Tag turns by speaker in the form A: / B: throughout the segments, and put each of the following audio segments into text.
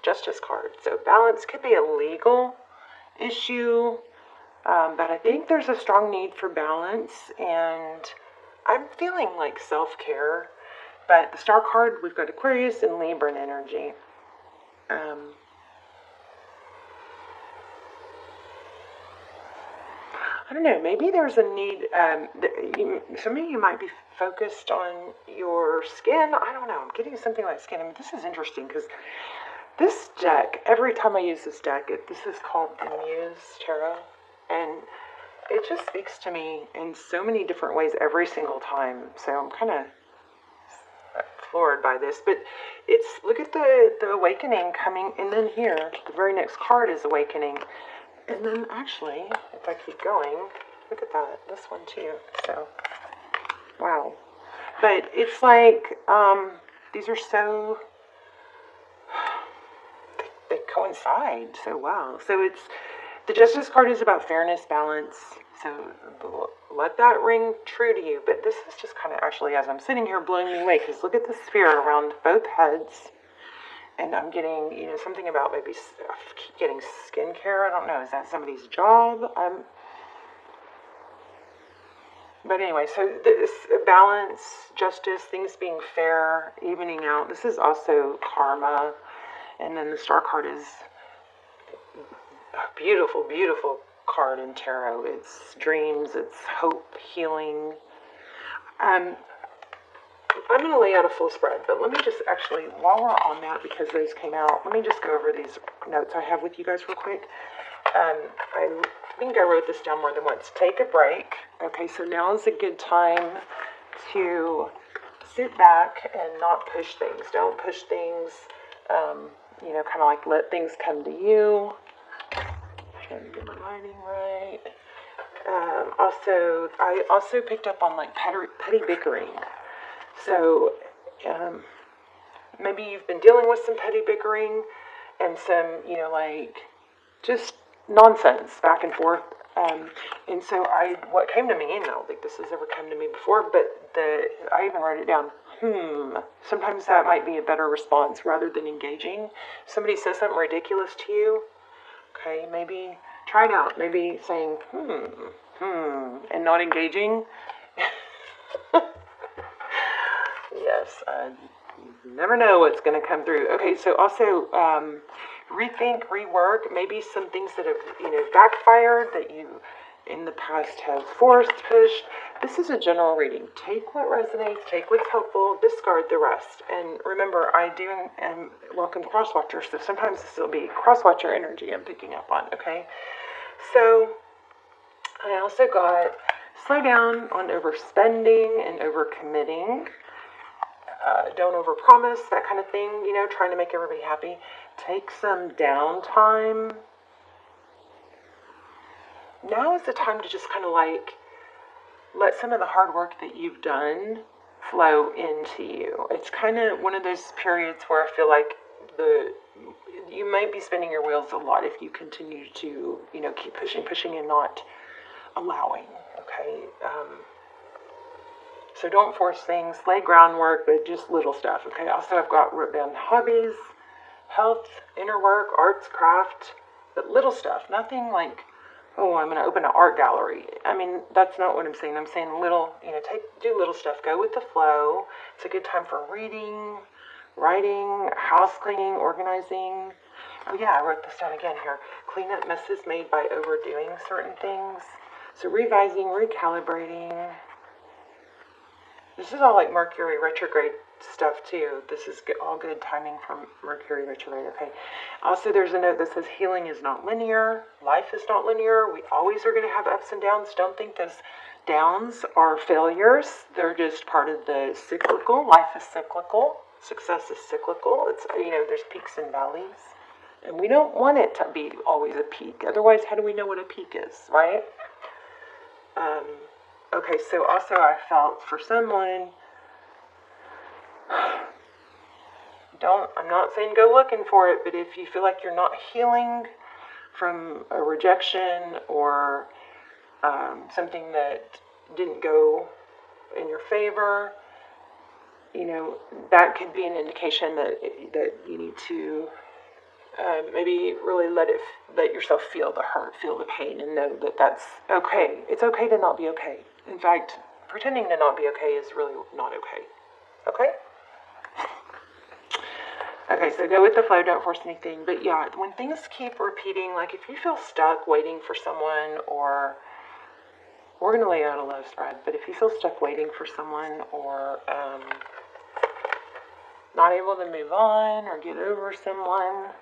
A: Justice card. So balance could be a legal issue, but I think there's a strong need for balance, and I'm feeling like self-care. But the Star card, we've got Aquarius and Libra energy. I don't know, maybe there's a need, some of you might be focused on your skin. I don't know, I'm getting something like skin. I mean, this is interesting because this deck, every time I use this deck, this is called the Muse Tarot, and it just speaks to me in so many different ways every single time. So I'm kind of floored by this, but it's, look at the awakening coming, and then here, the very next card is awakening. And then actually, if I keep going, look at that, this one too. So, wow. But it's like, these are so, they coincide so well. So it's, the Justice card is about fairness, balance. So let that ring true to you. But this is just kind of actually, as I'm sitting here, blowing me away, because look at the sphere around both heads. And I'm getting, something about maybe getting skincare. I don't know. Is that somebody's job? But anyway, so this balance, justice, things being fair, evening out. This is also karma. And then the Star card is a beautiful, beautiful card in tarot. It's dreams, it's hope, healing. I'm going to lay out a full spread, but let me just actually, while we're on that, because those came out, let me just go over these notes I have with you guys real quick. I think I wrote this down more than once. Take a break. Okay, so now is a good time to sit back and not push things. Don't push things, kind of like let things come to you. Trying to get my lighting right. I also picked up on like petty bickering. So, maybe you've been dealing with some petty bickering and some, just nonsense back and forth. And so what came to me, and I don't think this has ever come to me before, but I even wrote it down. Sometimes that might be a better response rather than engaging. Somebody says something ridiculous to you. Okay, maybe try it out. Maybe saying, and not engaging. Yes, you never know what's going to come through. Okay, so also rethink, rework, maybe some things that have, backfired that you in the past have forced, pushed. This is a general reading. Take what resonates, take what's helpful, discard the rest. And remember, I do welcome cross-watchers, so sometimes this will be cross-watcher energy I'm picking up on, okay? So I also got slow down on overspending and overcommitting. Don't overpromise, that kind of thing, trying to make everybody happy. Take some downtime. Now is the time to just kind of let some of the hard work that you've done flow into you. It's kind of one of those periods where I feel like you might be spinning your wheels a lot if you continue to, keep pushing and not allowing, okay? So don't force things, lay groundwork, but just little stuff, okay? Also, I've got wrote down hobbies, health, inner work, arts, craft, but little stuff. Nothing like, oh, I'm going to open an art gallery. I mean, that's not what I'm saying. I'm saying little, do little stuff. Go with the flow. It's a good time for reading, writing, house cleaning, organizing. Oh, yeah, I wrote this down again here. Clean up messes made by overdoing certain things. So revising, recalibrating. This is all like Mercury retrograde stuff too. This is all good timing for Mercury retrograde, okay? Also, there's a note that says healing is not linear. Life is not linear. We always are going to have ups and downs. Don't think those downs are failures. They're just part of the cyclical. Life is cyclical. Success is cyclical. It's, there's peaks and valleys. And we don't want it to be always a peak. Otherwise, how do we know what a peak is, right? Okay, so also I felt for someone, I'm not saying go looking for it, but if you feel like you're not healing from a rejection or something that didn't go in your favor, that could be an indication that you need to maybe really let yourself feel the hurt, feel the pain, and know that that's okay. It's okay to not be okay. In fact, pretending to not be okay is really not okay. Okay? Okay, so go with the flow, don't force anything. But yeah, when things keep repeating, like if you feel stuck waiting for someone, or we're going to lay out a love spread, but if you feel stuck waiting for someone, or not able to move on or get over someone,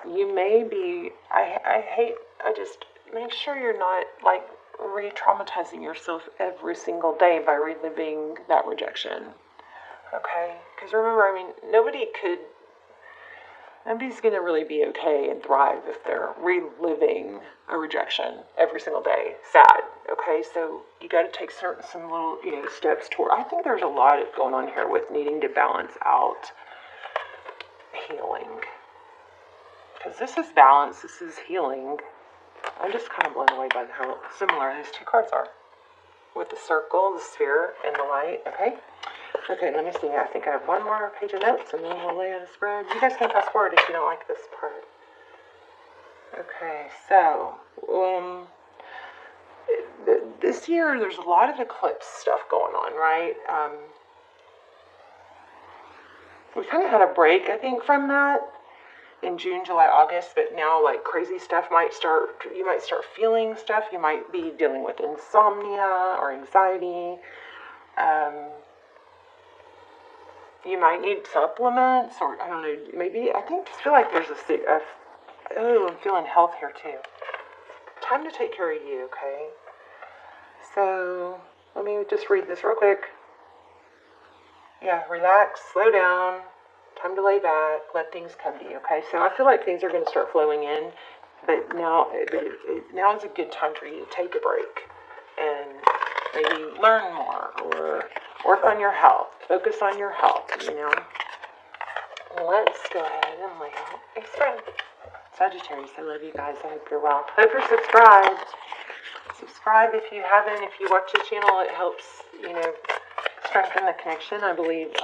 A: you may be, I just make sure you're not like re-traumatizing yourself every single day by reliving that rejection. Okay? Because remember, I mean, nobody's going to really be okay and thrive if they're reliving a rejection every single day. Sad. Okay? So you got to take some little, steps toward. I think there's a lot going on here with needing to balance out healing. Because this is balance, this is healing. I'm just kind of blown away by how similar these two cards are. With the circle, the sphere, and the light. Okay? Okay, let me see. I think I have one more page of notes, and then we'll lay out a spread. You guys can fast forward if you don't like this part. Okay, so, this year there's a lot of eclipse stuff going on, right? We kind of had a break, I think, from that in June, July, August, but now like crazy stuff might start. You might start feeling stuff. You might be dealing with insomnia or anxiety. You might need supplements, or I don't know, maybe, I just feel like there's I'm feeling health here too. Time to take care of you, okay? So, let me just read this real quick. Yeah, relax, slow down, time to lay back, let things come to you, okay? So I feel like things are going to start flowing in, but now is a good time for you to take a break and maybe learn more, or work on your health, focus on your health, Let's go ahead and lay out a spread. Sagittarius, I love you guys. I hope you're well. Hope you're subscribed. Subscribe if you haven't. If you watch the channel, it helps, strengthen the connection. I believe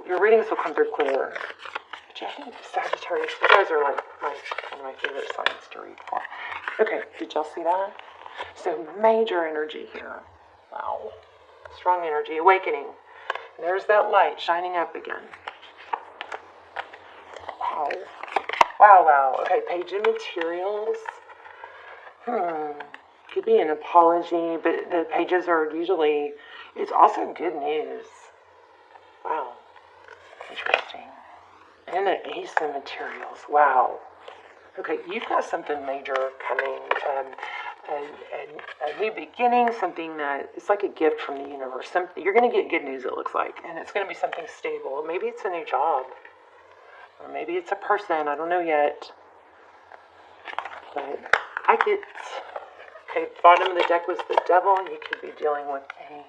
A: your readings will come through clearer. But yeah, I think Sagittarius, you guys are like one of my favorite signs to read for. Okay, did y'all see that? So major energy here. Wow. Strong energy, awakening. There's that light shining up again. Wow. Wow. Okay, page of materials. Could be an apology, but the pages are usually, it's also good news. Wow. Interesting. And the ace of materials. Wow. Okay, you've got something major coming. A new beginning, something that it's like a gift from the universe. You're going to get good news, it looks like, and it's going to be something stable. Maybe it's a new job, or maybe it's a person. I don't know yet, but I get. Okay, bottom of the deck was the devil. You could be dealing with a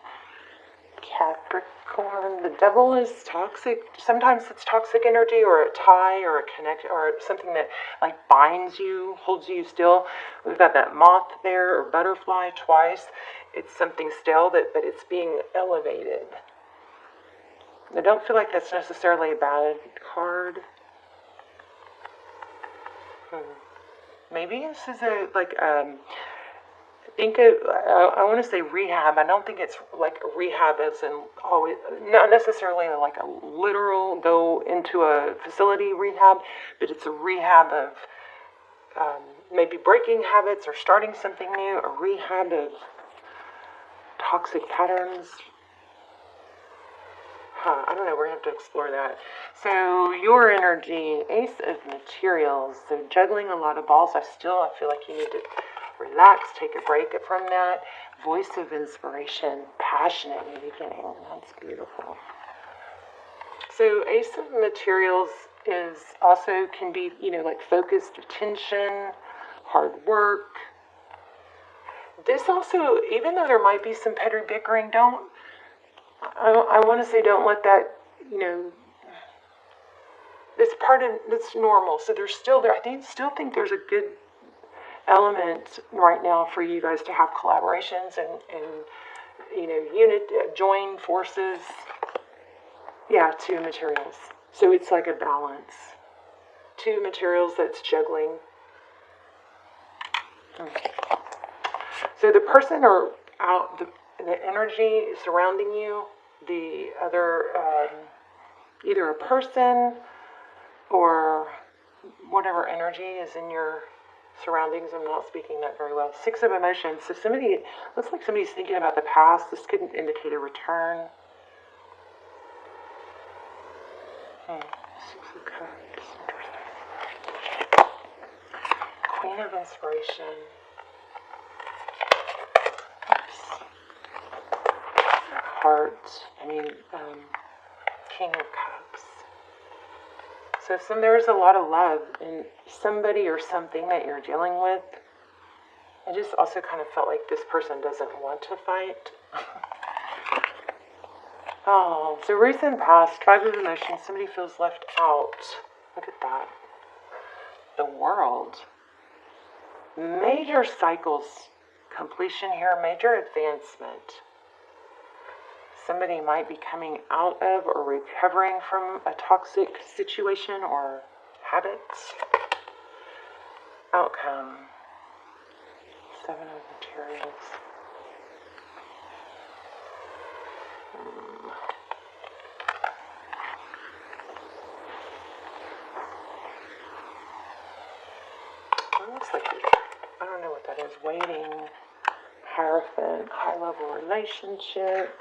A: Capricorn. The devil is toxic. Sometimes it's toxic energy, or a tie, or a connect, or something that like binds you, holds you still. We've got that moth there, or butterfly twice. It's something still but it's being elevated. I don't feel like that's necessarily a bad card. Maybe this is I want to say rehab. I don't think it's like rehab as in always, not necessarily like a literal go into a facility rehab, but it's a rehab of maybe breaking habits or starting something new, a rehab of toxic patterns. I don't know, we're going to have to explore that. So your energy, ace of materials, so juggling a lot of balls. I feel like you need to relax, take a break from that. Voice of inspiration, passionate new beginning. That's beautiful. So ace of materials is also can be, like focused attention, hard work. This also, even though there might be some petty bickering, I want to say don't let that, that's normal. So there's still there. I still think there's a good element right now for you guys to have collaborations and join forces. Yeah, to materials. So it's like a balance two materials that's juggling. So the person or out the energy surrounding you, the other, either a person or whatever energy is in your surroundings. I'm not speaking that very well. Six of emotions. So somebody, looks like somebody's thinking about the past. This could indicate a return. Six of Cups. Queen of Inspiration. Heart. King of Cups. So there's a lot of love in somebody or something that you're dealing with. I just also kind of felt like this person doesn't want to fight. Oh, so recent past, Five of Emotions, somebody feels left out. Look at that. The World. Major cycles completion here, major advancement. Somebody might be coming out of or recovering from a toxic situation or habits. Outcome. Seven of Materials. It looks like, I don't know what that is. Waiting. Hierophant. High level relationship.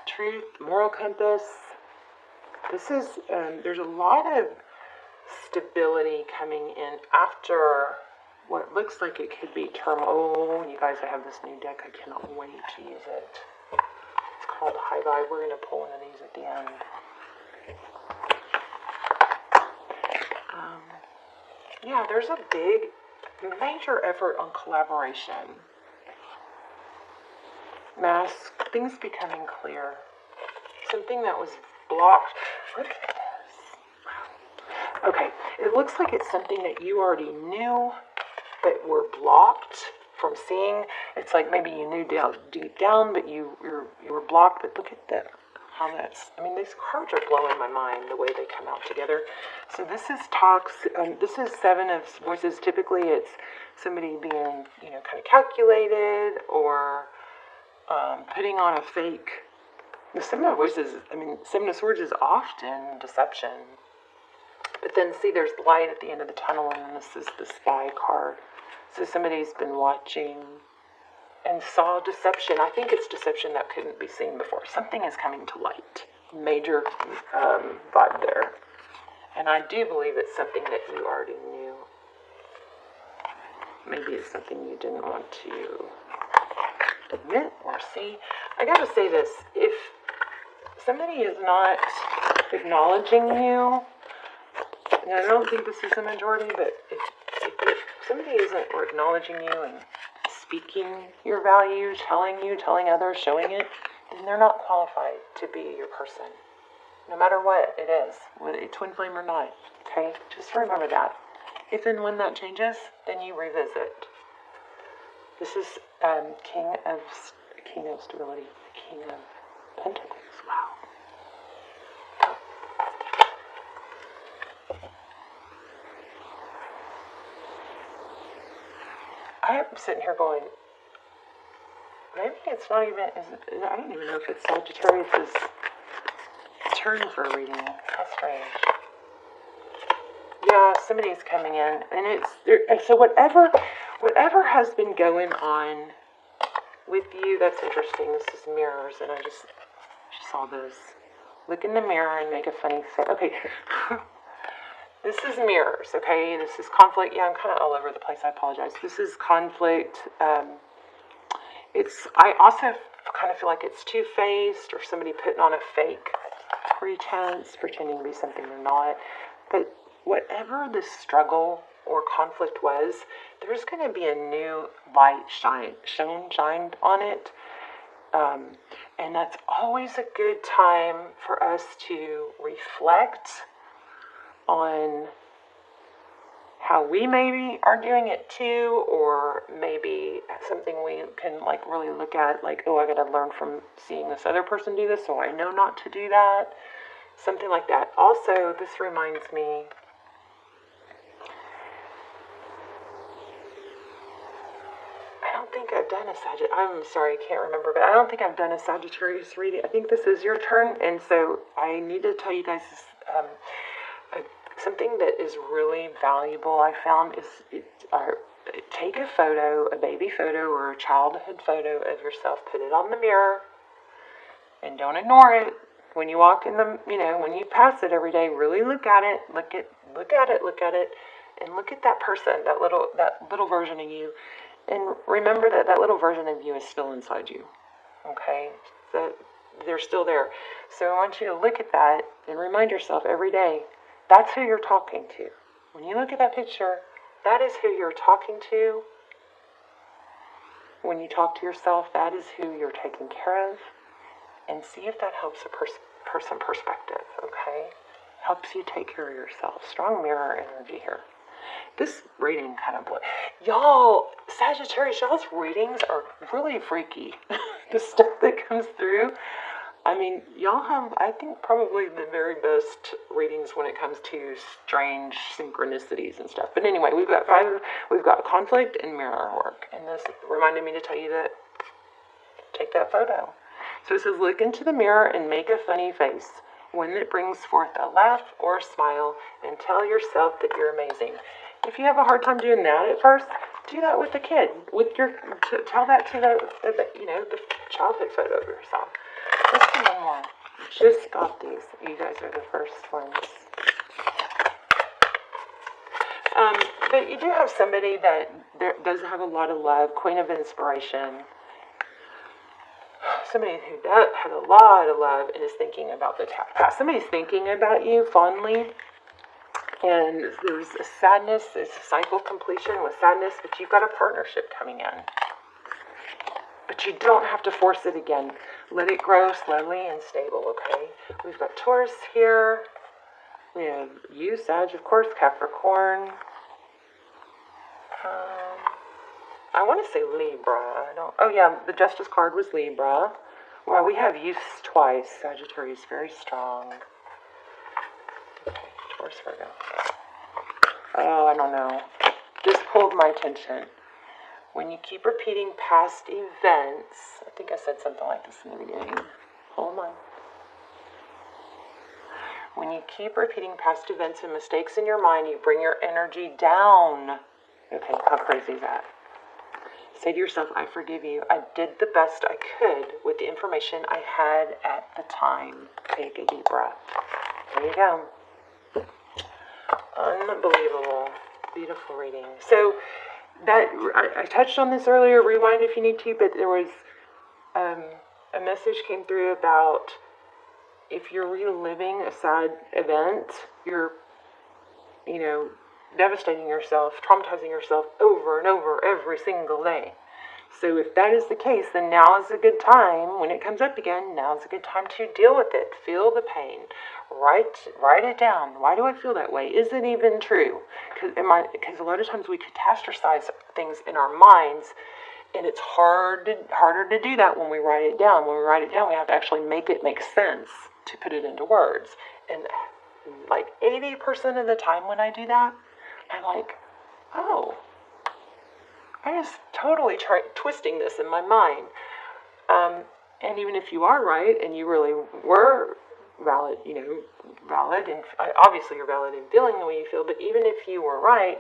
A: Truth, moral compass. This is, there's a lot of stability coming in after what looks like it could be turmoil. You guys, I have this new deck. I cannot wait to use it. It's called High Vibe. We're going to pull one of these at the end. Yeah, there's a big, major effort on collaboration. Mask, things becoming clear. Something that was blocked. Look at this. Wow. Okay, it looks like it's something that you already knew, but were blocked from seeing. It's like maybe you knew deep down, but you were blocked. But look at that. How that's. These cards are blowing my mind the way they come out together. So this is talks. This is Seven of Voices. Typically, it's somebody being, kind of calculated or putting on a fake. The Seven of Voices, Seven of Swords is often deception. But then, see, there's light at the end of the tunnel, and this is the Spy card. So somebody's been watching and saw deception. I think it's deception that couldn't be seen before. Something is coming to light. Major vibe there. And I do believe it's something that you already knew. Maybe it's something you didn't want to admit or see. I gotta say this, if somebody is not acknowledging you, and I don't think this is the majority, but if somebody isn't acknowledging you and speaking your value, telling others, showing it, then they're not qualified to be your person. No matter what it is, whether it's twin flame or not, okay? Just remember that. If and when that changes, then you revisit. This is King of Stability, King of Pentacles. Wow. I'm sitting here going, maybe it's not even, I don't even know if it's Sagittarius' turn for a reading. How strange. Yeah, somebody's coming in, and so whatever has been going on with you, that's interesting. This is mirrors, and I just saw this. Look in the mirror and make a funny face. Okay. This is mirrors, okay? This is conflict. Yeah, I'm kind of all over the place. I apologize. This is conflict. I also kind of feel like it's two-faced, or somebody putting on a fake pretense, pretending to be something they're not. But whatever the struggle or conflict was, there's going to be a new light shined on it. And that's always a good time for us to reflect on how we maybe are doing it too, or maybe something we can really look at, oh, I gotta learn from seeing this other person do this, so I know not to do that. Something like that. Also, this reminds me, I don't think I've done a Sagittarius. I'm sorry, I can't remember, but I don't think I've done a Sagittarius reading. I think this is your turn, and so I need to tell you guys this, something that is really valuable I found is take a photo, a baby photo or a childhood photo of yourself, put it on the mirror, and don't ignore it. When you walk in the, when you pass it every day, really look at it, look at it, and look at that person, that little version of you, and remember that that little version of you is still inside you. Okay, so they're still there. So I want you to look at that and remind yourself every day, that's who you're talking to. When you look at that picture, that is who you're talking to. When you talk to yourself, that is who you're taking care of. And see if that helps a person perspective, okay? Helps you take care of yourself. Strong mirror energy here. This reading kind of y'all, Sagittarius, y'all's readings are really freaky. The stuff that comes through. I mean, y'all have, I think, probably the very best readings when it comes to strange synchronicities and stuff. But anyway, we've got conflict and mirror work. And this reminded me to tell you that take that photo. So it says, look into the mirror and make a funny face, one that brings forth a laugh or a smile, and tell yourself that you're amazing. If you have a hard time doing that at first, do that with the kid. Tell that to the childhood photo of yourself. Let's do one more. Just got these. You guys are the first ones. But you do have somebody that does have a lot of love, Queen of Inspiration. Somebody who has a lot of love and is thinking about the past. Somebody's thinking about you fondly. And there's a sadness, it's a cycle completion with sadness, but you've got a partnership coming in. But you don't have to force it again. Let it grow slowly and stable, okay? We've got Taurus here. We have you, Sag, of course, Capricorn. I want to say Libra. Oh yeah, the Justice card was Libra. Well, we have youth twice. Sagittarius, very strong. Okay, Taurus, Virgo. Oh, I don't know. This pulled my attention. When you keep repeating past events, I think I said something like this in the beginning. Hold on. When you keep repeating past events and mistakes in your mind, you bring your energy down. Okay, how crazy is that? Say to yourself, I forgive you. I did the best I could with the information I had at the time. Take a deep breath. There you go. Unbelievable. Beautiful reading. So, that I touched on this earlier. Rewind if you need to, but there was a message came through about if you're reliving a sad event, you're, devastating yourself, traumatizing yourself over and over every single day. So if that is the case, then now is a good time, when it comes up again, now is a good time to deal with it. Feel the pain. Write it down. Why do I feel that way? Is it even true? Because a lot of times we catastrophize things in our minds, and it's harder to do that when we write it down. When we write it down, we have to actually make it make sense to put it into words. And like 80% of the time when I do that, I'm like, oh, I just totally twisting this in my mind. And even if you are right and you really were valid, and obviously you're valid in feeling the way you feel, but even if you were right,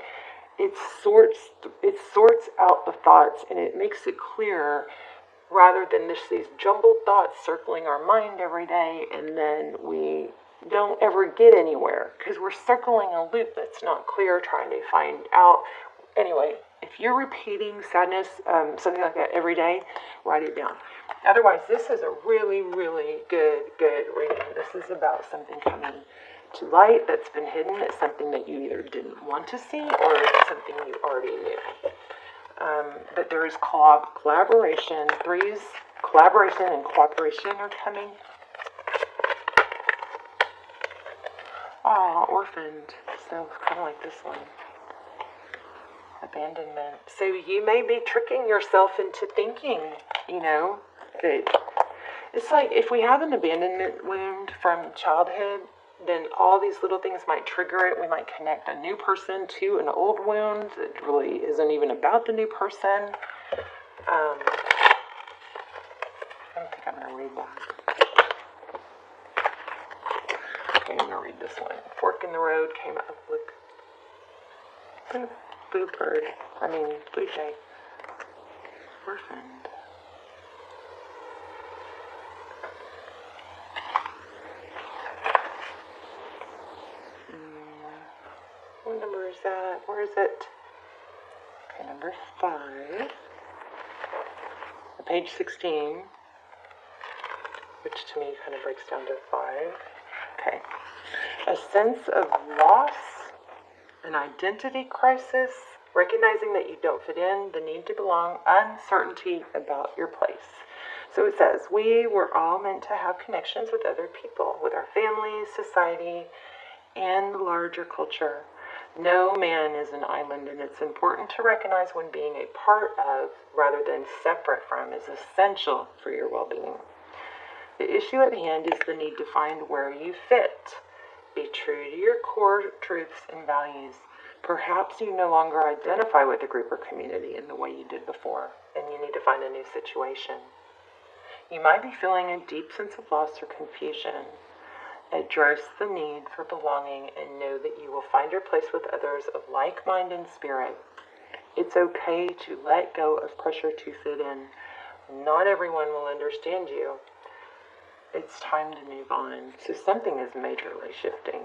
A: it sorts out the thoughts and it makes it clearer rather than just these jumbled thoughts circling our mind every day, and then we don't ever get anywhere because we're circling a loop that's not clear, trying to find out. Anyway, if you're repeating sadness, something like that every day, write it down. Otherwise, this is a really, really good reading. This is about something coming to light that's been hidden. It's something that you either didn't want to see or something you already knew. But there is collaboration. Threes, collaboration and cooperation are coming. Orphaned. So kind of like this one. Abandonment. So you may be tricking yourself into thinking, that It's like if we have an abandonment wound from childhood, then all these little things might trigger it. We might connect a new person to an old wound that really isn't even about the new person. I don't think I'm going to read that. Okay, I'm going to read this one. Fork in the road came up. Look. Blue bird. Blue jay. Orphaned. What number is that? Where is it? Okay, number 5. Page 16, which to me kind of breaks down to 5. Okay. A sense of loss, an identity crisis, recognizing that you don't fit in, the need to belong, uncertainty about your place. So it says, we were all meant to have connections with other people, with our families, society, and the larger culture. No man is an island, and it's important to recognize when being a part of, rather than separate from, is essential for your well-being. The issue at hand is the need to find where you fit. Be true to your core truths and values. Perhaps you no longer identify with the group or community in the way you did before, and you need to find a new situation. You might be feeling a deep sense of loss or confusion. Address the need for belonging and know that you will find your place with others of like mind and spirit. It's okay to let go of pressure to fit in. Not everyone will understand you. It's time to move on. So something is majorly shifting.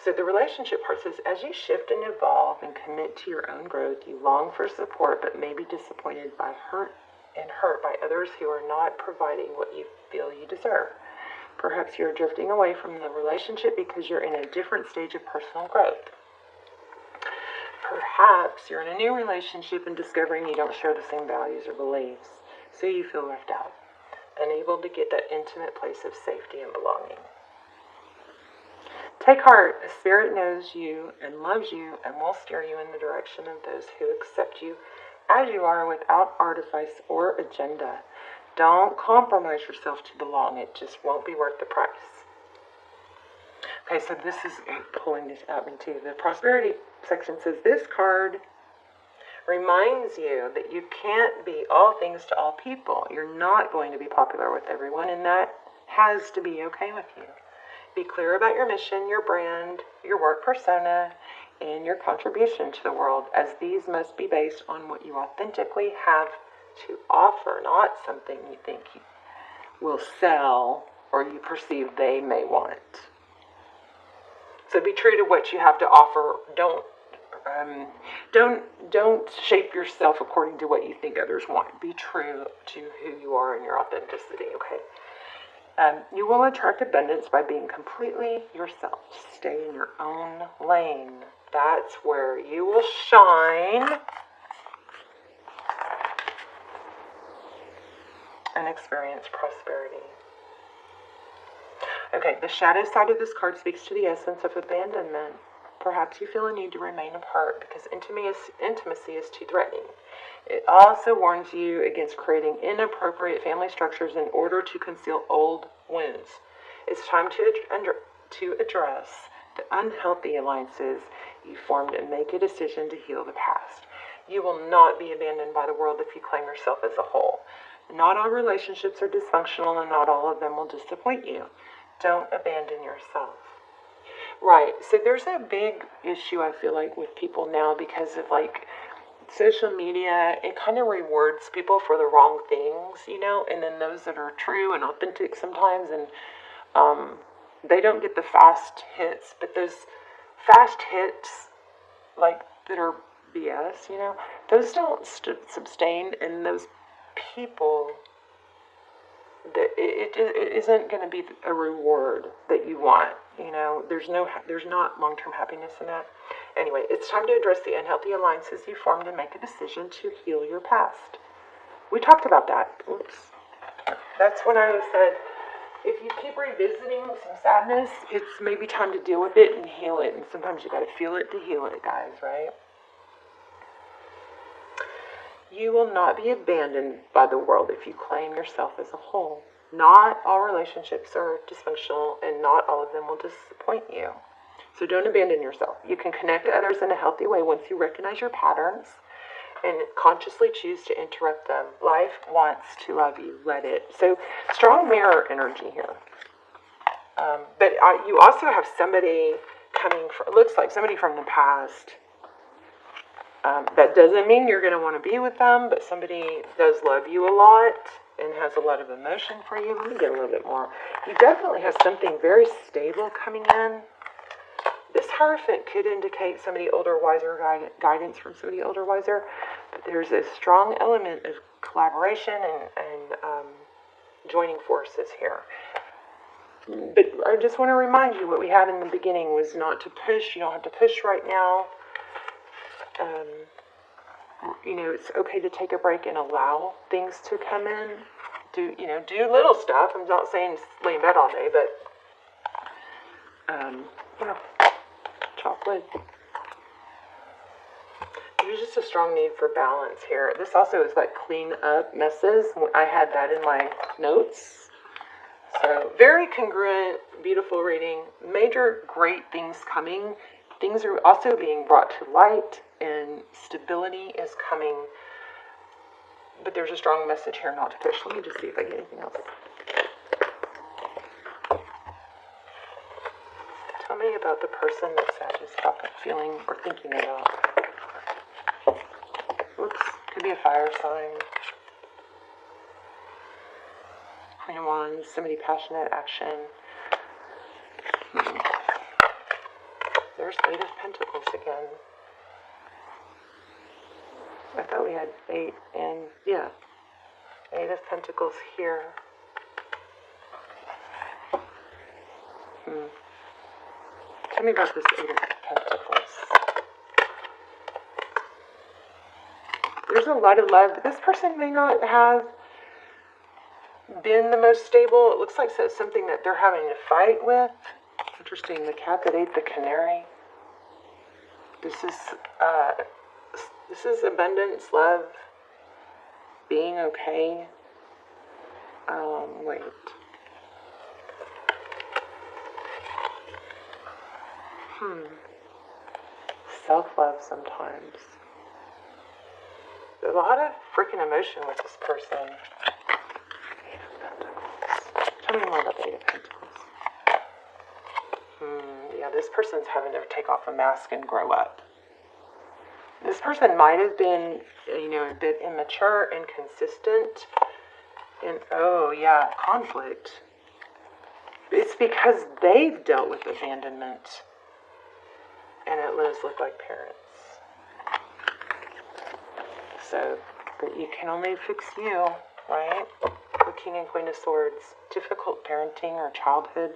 A: So the relationship part says, as you shift and evolve and commit to your own growth, you long for support but may be disappointed by hurt by others who are not providing what you feel you deserve. Perhaps you're drifting away from the relationship because you're in a different stage of personal growth. Perhaps you're in a new relationship and discovering you don't share the same values or beliefs, so you feel left out, unable to get that intimate place of safety and belonging. Take heart. The Spirit knows you and loves you and will steer you in the direction of those who accept you as you are without artifice or agenda. Don't compromise yourself to belong. It just won't be worth the price. Okay, so this is pulling this at me too. The prosperity section says this card reminds you that you can't be all things to all people. You're not going to be popular with everyone, and that has to be okay with you. Be clear about your mission, your brand, your work persona, and your contribution to the world, as these must be based on what you authentically have to offer, not something you think you will sell or you perceive they may want. So be true to what you have to offer. Don't shape yourself according to what you think others want. Be true to who you are and your authenticity, okay? You will attract abundance by being completely yourself. Stay in your own lane. That's where you will shine and experience prosperity. Okay, the shadow side of this card speaks to the essence of abandonment. Perhaps you feel a need to remain apart because intimacy is too threatening. It also warns you against creating inappropriate family structures in order to conceal old wounds. It's time to address the unhealthy alliances you formed and make a decision to heal the past. You will not be abandoned by the world if you claim yourself as a whole. Not all relationships are dysfunctional and not all of them will disappoint you. Don't abandon yourself. Right, so there's a big issue I feel like with people now because of like social media. It kind of rewards people for the wrong things, and then those that are true and authentic sometimes, and they don't get the fast hits, but those fast hits like that are BS, those don't sustain, and those people, that it isn't going to be a reward that you want. There's not long-term happiness in that. Anyway, it's time to address the unhealthy alliances you formed and make a decision to heal your past. We talked about that. Oops. That's when I said, if you keep revisiting some sadness, it's maybe time to deal with it and heal it. And sometimes you got to feel it to heal it, guys, right? You will not be abandoned by the world if you claim yourself as a whole. Not all relationships are dysfunctional, and not all of them will disappoint you. So don't abandon yourself. You can connect to others in a healthy way once you recognize your patterns and consciously choose to interrupt them. Life wants to love you. Let it. So strong mirror energy here. But you also have somebody coming from, it looks like somebody from the past. That doesn't mean you're going to want to be with them, but somebody does love you a lot and has a lot of emotion for you. Let me get a little bit more. You definitely have something very stable coming in. This Hierophant could indicate somebody older, wiser, guidance from somebody older, wiser. But there's a strong element of collaboration and joining forces here. But I just want to remind you what we had in the beginning was not to push. You don't have to push right now. It's okay to take a break and allow things to come in. Do little stuff. I'm not saying lay in bed all day, but chocolate. There's just a strong need for balance here. This also is like clean up messes. I had that in my notes. So very congruent, beautiful reading. Major great things coming. Things are also being brought to light, and stability is coming. But there's a strong message here not to push. Let me just see if I get anything else. Tell me about the person that Sag is feeling or thinking about. Oops, could be a fire sign. Queen of Wands, somebody passionate, action. There's 8 of Pentacles again. I thought we had 8 and, yeah. 8 of Pentacles here. Tell me about this 8 of Pentacles. There's a lot of love, but this person may not have been the most stable. It looks like it's something that they're having to fight with. Interesting, the cat that ate the canary. This is abundance, love, being okay. Wait. Self-love sometimes. There's a lot of freaking emotion with this person. 8 of Pentacles. Tell me more about the 8 of Pentacles. Yeah, this person's having to take off a mask and grow up. This person might have been, a bit immature, inconsistent, and conflict. It's because they've dealt with abandonment, and it lives look like parents. So, but you can only fix you, right? The King and Queen of Swords, difficult parenting or childhood.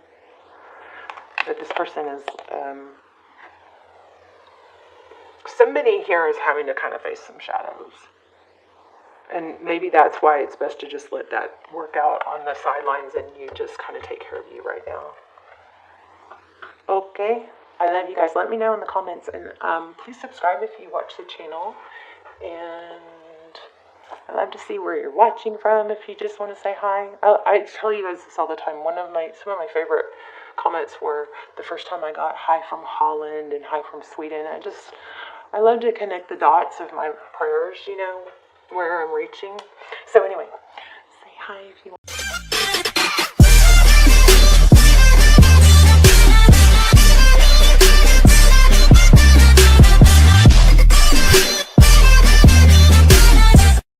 A: But this person is, somebody here is having to kind of face some shadows. And maybe that's why it's best to just let that work out on the sidelines and you just kind of take care of you right now. Okay. I love you guys. Let me know in the comments. And please subscribe if you watch the channel. And I love to see where you're watching from if you just want to say hi. I tell you guys this all the time. Some of my favorite comments were the first time I got hi from Holland and hi from Sweden. I love to connect the dots of my prayers, where I'm reaching. So anyway, say hi if you want.